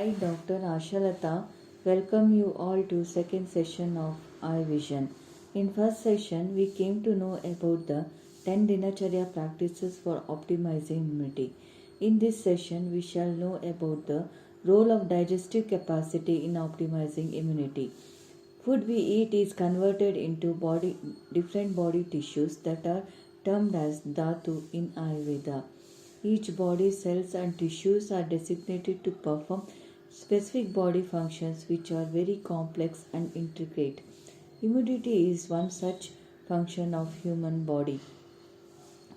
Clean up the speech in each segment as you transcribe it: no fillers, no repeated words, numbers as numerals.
Hi, Dr. Ashalata. Welcome you all to second session of iVision. In first session, we came to know about the 10 Dinacharya practices for optimizing immunity. In this session, we shall know about the role of digestive capacity in optimizing immunity. Food we eat is converted into different body tissues that are termed as dhatu in Ayurveda. Each body cells and tissues are designated to perform specific body functions which are very complex and intricate. Immunity is one such function of human body.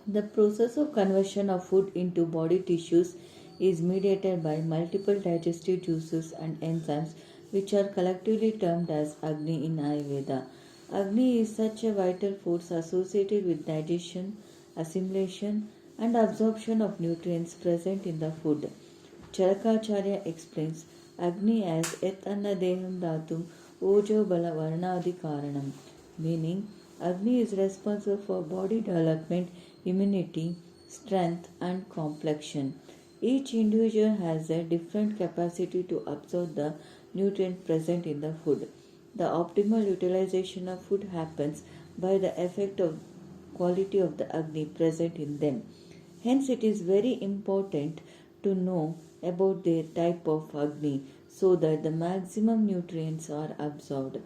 The process of conversion of food into body tissues is mediated by multiple digestive juices and enzymes which are collectively termed as Agni in Ayurveda. Agni is such a vital force associated with digestion, assimilation, and absorption of nutrients present in the food. Charakacharya explains Agni as et annadeham dhatum ojo bala varnadi karanam, meaning Agni is responsible for body development, immunity, strength, and complexion. Each individual has a different capacity to absorb the nutrient present in the food. The optimal utilization of food happens by the effect of quality of the Agni present in them. Hence, it is very important to know about their type of Agni so that the maximum nutrients are absorbed.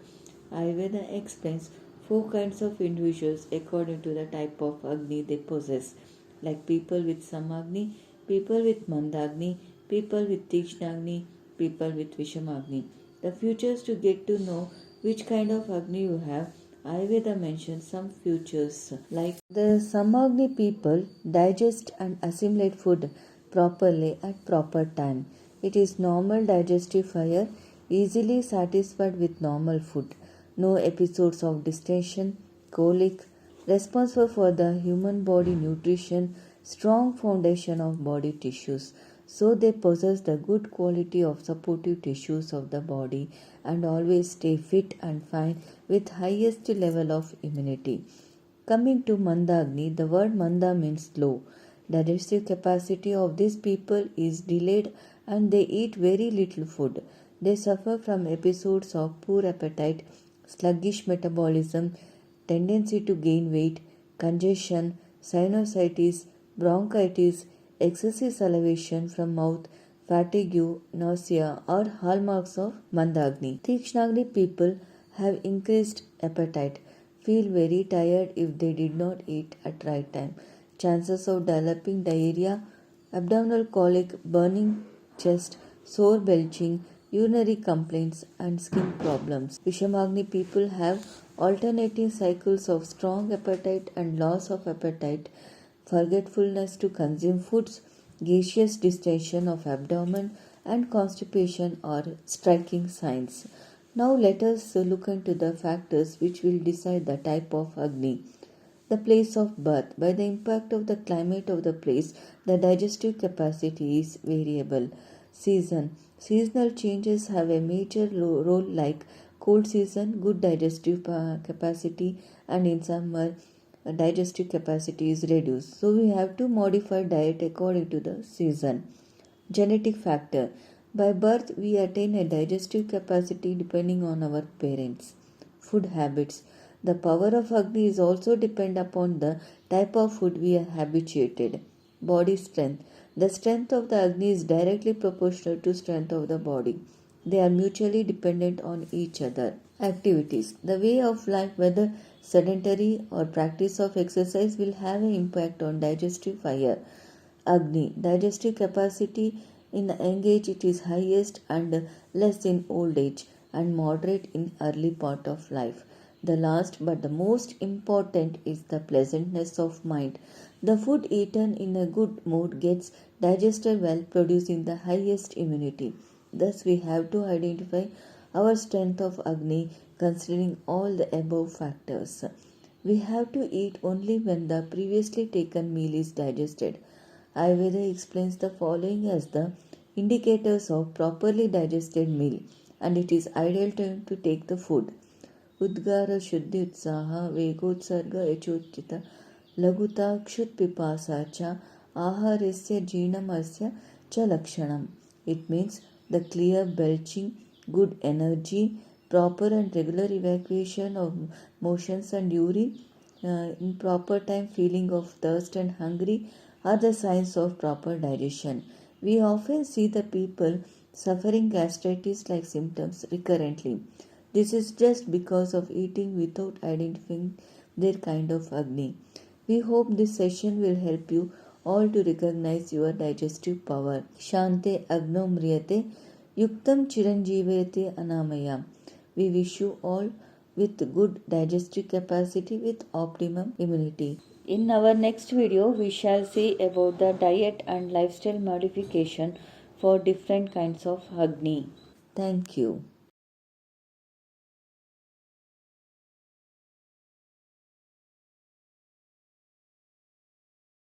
Ayurveda explains four kinds of individuals according to the type of Agni they possess, like people with Samagni, people with Mandagni, people with Tikshnagni, people with Vishamagni. The futures to get to know which kind of Agni you have, Ayurveda mentions some futures like the Samagni people digest and assimilate food properly at proper time. It is normal digestive fire, easily satisfied with normal food. No episodes of distension, colic, responsible for the human body nutrition, strong foundation of body tissues. So they possess the good quality of supportive tissues of the body and always stay fit and fine with highest level of immunity. Coming to Mandagni, the word Manda means low. Digestive capacity of these people is delayed and they eat very little food. They suffer from episodes of poor appetite, sluggish metabolism, tendency to gain weight, congestion, sinusitis, bronchitis, excessive salivation from mouth, fatigue, nausea are hallmarks of Mandagni. Tikshnagni people have increased appetite, feel very tired if they did not eat at right time. Chances of developing diarrhea, abdominal colic, burning chest, sore belching, urinary complaints, and skin problems. Vishamagni people have alternating cycles of strong appetite and loss of appetite, forgetfulness to consume foods, gaseous distension of abdomen, and constipation are striking signs. Now let us look into the factors which will decide the type of Agni. The place of birth. By the impact of the climate of the place, the digestive capacity is variable. Season. Seasonal changes have a major role like cold season, good digestive capacity, and in summer, digestive capacity is reduced. So we have to modify diet according to the season. Genetic factor. By birth, we attain a digestive capacity depending on our parents. Food habits. The power of Agni is also depend upon the type of food we are habituated. Body strength. The strength of the Agni is directly proportional to strength of the body. They are mutually dependent on each other. Activities. The way of life, whether sedentary or practice of exercise, will have an impact on digestive fire. Agni. Digestive capacity in the young age it is highest and less in old age and moderate in early part of life. The last but the most important is the pleasantness of mind. The food eaten in a good mood gets digested well, producing the highest immunity. Thus we have to identify our strength of Agni considering all the above factors. We have to eat only when the previously taken meal is digested. Ayurveda explains the following as the indicators of properly digested meal, and it is ideal time to take the food. Udgara Shuddhi Utsaha Vegotsarga Echochita Laguta Kshut Pipasa Cha Aharesya Jinamasya Cha Lakshanam. It means the clear belching, good energy, proper and regular evacuation of motions and urine, in proper time feeling of thirst and hungry are the signs of proper digestion. We often see the people suffering gastritis like symptoms recurrently. This is just because of eating without identifying their kind of Agni. We hope this session will help you all to recognize your digestive power. Shante Agnomriyate Yuktam Chiranjivayate Anamaya. We wish you all with good digestive capacity with optimum immunity. In our next video, we shall see about the diet and lifestyle modification for different kinds of Agni. Thank you.